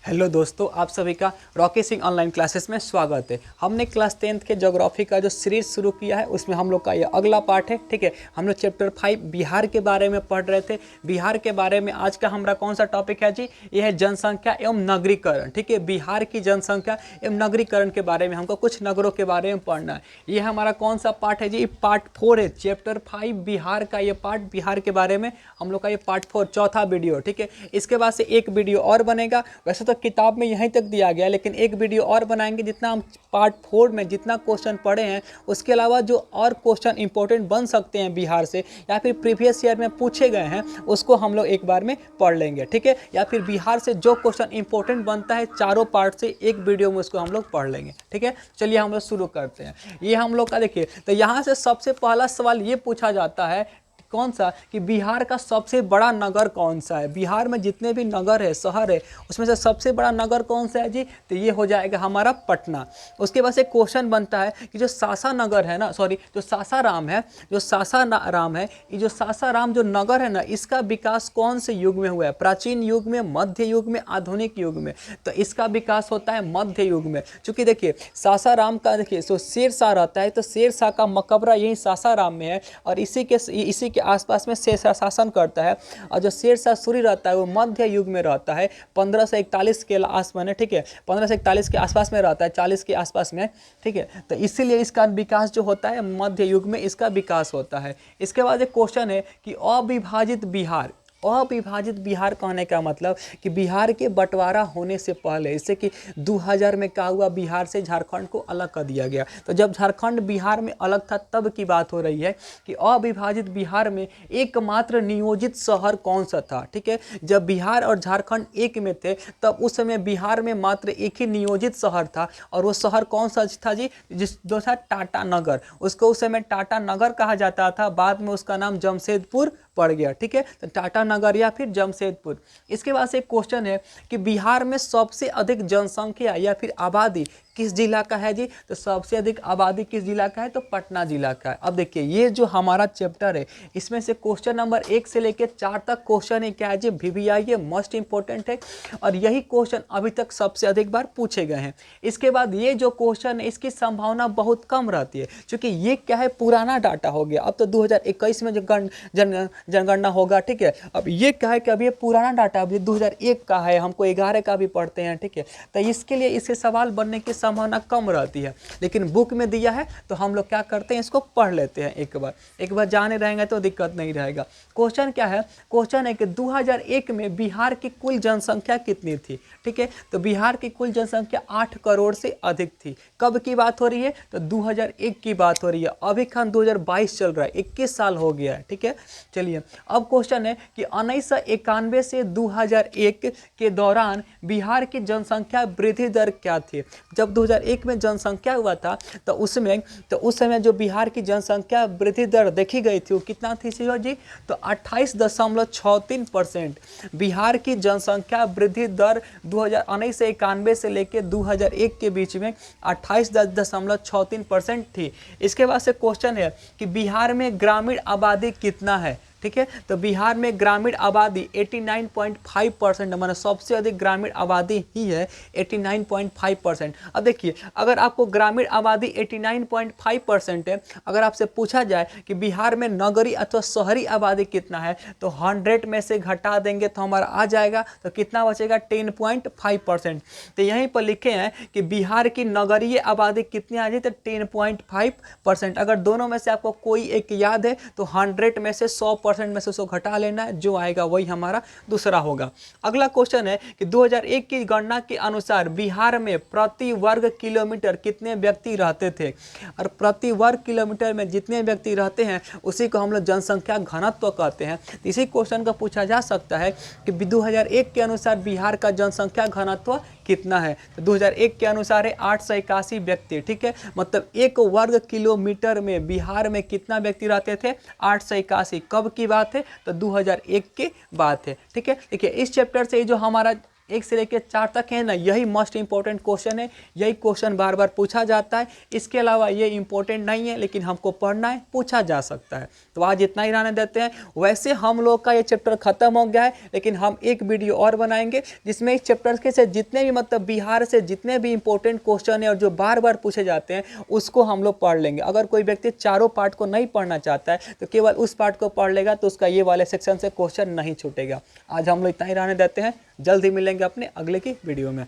Hello दोस्तों, आप सभी का रॉकी सिंह ऑनलाइन क्लासेस में स्वागत है। हमने क्लास 10th के ज्योग्राफी का जो सीरीज शुरू किया है उसमें हम लोग का ये अगला पार्ट है। ठीक है, हम लोग चैप्टर 5 बिहार के बारे में पढ़ रहे थे। बिहार के बारे में आज का हमारा कौन सा टॉपिक है जी? ये है जनसंख्या एवं नगरीकरण। ठीक है, बिहार की जनसंख्या एवं नगरीकरण के बारे में हमको कुछ नगरों के बारे में पढ़ना है। ये हमारा कौन सा पार्ट है जी? पार्ट 4 है, चैप्टर 5 बिहार का ये पार्ट, बिहार के बारे में हम लोग का ये पार्ट 4 चौथा वीडियो। ठीक है, इसके बाद से एक वीडियो और बनेगा। वैसे तो किताब में यहीं तक दिया गया, लेकिन एक वीडियो और बनाएंगे जितना हम पार्ट 4 में जितना क्वेश्चन पढ़े हैं उसके अलावा जो और क्वेश्चन इंपॉर्टेंट बन सकते हैं बिहार से या फिर प्रीवियस ईयर में पूछे गए हैं उसको हम लोग एक बार में पढ़ लेंगे। ठीक है, या फिर बिहार से जो क्वेश्चन इंपॉर्टेंट बनता है चारों पार्ट से एक वीडियो में उसको हम लोग पढ़ लेंगे। ठीक है, चलिए हम लोग शुरू करते हैं। ये हम लोग का देखिए, तो यहाँ से सबसे पहला सवाल ये पूछा जाता है कौन सा कि बिहार का सबसे बड़ा नगर कौन सा है। बिहार में जितने भी नगर है, शहर है, उसमें से सबसे बड़ा नगर कौन सा है जी? तो ये हो जाएगा हमारा पटना। उसके बाद से क्वेश्चन बनता है कि जो सासानगर है ना, सॉरी जो सासाराम है, जो सासाराम है, ये जो सासाराम जो नगर है ना, इसका विकास कौन से युग में हुआ है? प्राचीन युग में, मध्य युग में, आधुनिक युग में? तो इसका विकास होता है मध्य युग में। चूंकि देखिए सासाराम का देखिए तो शेरशाह रहता है, तो शेरशाह का मकबरा यही सासाराम में है और इसी के आसपास में शेरशाह शासन करता है। और जो शेरशाह सूरी रहता है वो मध्य युग में रहता है, 1541 के आसपास में। ठीक है, 1541 के आसपास में रहता है, 40 के आसपास में। ठीक है, तो इसीलिए इसका विकास जो होता है मध्य युग में इसका विकास होता है। इसके बाद एक क्वेश्चन है कि अविभाजित बिहार। अविभाजित बिहार कहने का मतलब कि बिहार के बंटवारा होने से पहले, जैसे कि 2000 में क्या हुआ, बिहार से झारखंड को अलग कर दिया गया। तो जब झारखंड बिहार में अलग था तब की बात हो रही है कि अविभाजित बिहार में एकमात्र नियोजित शहर कौन सा था। ठीक है, जब बिहार और झारखंड एक में थे तब उस समय बिहार में मात्र एक ही नियोजित शहर था और वो शहर कौन सा था जी? जो था टाटा नगर। उसको उस समय टाटा नगर कहा जाता था, बाद में उसका नाम जमशेदपुर पड़ गया। ठीक है, तो टाटा नगर या फिर जमशेदपुर। इसके बाद से एक क्वेश्चन है कि बिहार में सबसे अधिक जनसंख्या या फिर आबादी किस जिला का है जी? तो सबसे अधिक आबादी किस जिला का है? तो पटना जिला का है। अब देखिए ये जो हमारा चैप्टर है इसमें से क्वेश्चन नंबर 1 से लेकर 4 तक क्वेश्चन है क्या है जी? VVI ये मोस्ट इंपॉर्टेंट है और यही क्वेश्चन अभी तक सबसे अधिक बार पूछे गए हैं। इसके बाद ये जो क्वेश्चन है इसकी संभावना बहुत कम रहती है, क्योंकि ये क्या है, पुराना डाटा हो गया। अब तो 2021 में जो जनगणना होगा। ठीक है, अब ये क्या है कि अब ये पुराना डाटा, अब ये 2001 का है, हमको 11 का भी पढ़ते हैं। ठीक है, तो इसके लिए इसके सवाल बनने की संभावना कम रहती है, लेकिन बुक में दिया है तो हम लोग क्या करते हैं, इसको पढ़ लेते हैं एक बार जाने रहेंगे तो दिक्कत नहीं रहेगा। क्वेश्चन क्या है? क्वेश्चन है कि 2001 में बिहार की कुल जनसंख्या कितनी थी? ठीक है, तो बिहार की कुल जनसंख्या 8 करोड़ से अधिक थी। कब की बात हो रही है? तो 2001 की बात हो रही है। अभी खान 2022 चल रहा है, 21 साल हो गया है। ठीक है, चलिए अब क्वेश्चन है कि 1991 से 2001 के दौरान बिहार की जनसंख्या वृद्धि दर क्या थी? जब 2001 में जनसंख्या हुआ था तो उस समय जो बिहार की जनसंख्या वृद्धि दर देखी गई थी वो कितना थी जी? तो 28.63%। बिहार की जनसंख्या वृद्धि दर 1991 से लेकर 2001 के बीच में 28.63% थी। इसके बाद से क्वेश्चन है कि बिहार में ग्रामीण आबादी कितना है? ठीक है, तो बिहार में ग्रामीण आबादी 89.5%, माना सबसे अधिक ग्रामीण आबादी ही है 89.5%। अब देखिए अगर आपको ग्रामीण आबादी 89.5% है, अगर आपसे पूछा जाए कि बिहार में नगरी अथवा शहरी आबादी कितना है तो 100 में से घटा देंगे तो हमारा आ जाएगा, तो कितना बचेगा? 10.5%। तो यहीं पर लिखे हैं कि बिहार की नगरीय आबादी कितनी आ जाए तो 10.5%। अगर दोनों में से आपको कोई एक याद है तो 100 में से 100% में से उसको घटा लेना है, जो आएगा वही हमारा दूसरा होगा। अगला क्वेश्चन है कि 2001 की गणना के अनुसार बिहार में प्रति वर्ग किलोमीटर कितने व्यक्ति रहते थे? और प्रति वर्ग किलोमीटर में जितने व्यक्ति रहते हैं उसी को हम लोग जनसंख्या घनत्व कहते हैं। तो इसी क्वेश्चन का पूछा जा सकता है कि 2001 के अनुसार बिहार का जनसंख्या घनत्व कितना है? तो 2001 के अनुसार है 881 व्यक्ति। ठीक है, मतलब 1 वर्ग किलोमीटर में बिहार में कितना व्यक्ति रहते थे? 881। कब की बात है? तो 2001 की बात है। ठीक है, देखिए इस चैप्टर से जो हमारा 1 से लेकर 4 तक है ना, यही मोस्ट इंपॉर्टेंट क्वेश्चन है, यही क्वेश्चन बार बार पूछा जाता है। इसके अलावा ये इंपॉर्टेंट नहीं है, लेकिन हमको पढ़ना है, पूछा जा सकता है। तो आज इतना ही रहने देते हैं। वैसे हम लोग का ये चैप्टर खत्म हो गया है, लेकिन हम एक वीडियो और बनाएंगे जिसमें इस चैप्टर के से जितने भी मतलब बिहार से जितने भी इंपॉर्टेंट क्वेश्चन है और जो बार बार पूछे जाते हैं उसको हम लोग पढ़ लेंगे। अगर कोई व्यक्ति चारों पार्ट को नहीं पढ़ना चाहता है तो केवल उस पार्ट को पढ़ लेगा, तो उसका ये वाले सेक्शन से क्वेश्चन नहीं छूटेगा। आज हम लोग इतना ही रहने देते हैं, जल्द ही मिलेंगे अपने अगले की वीडियो में।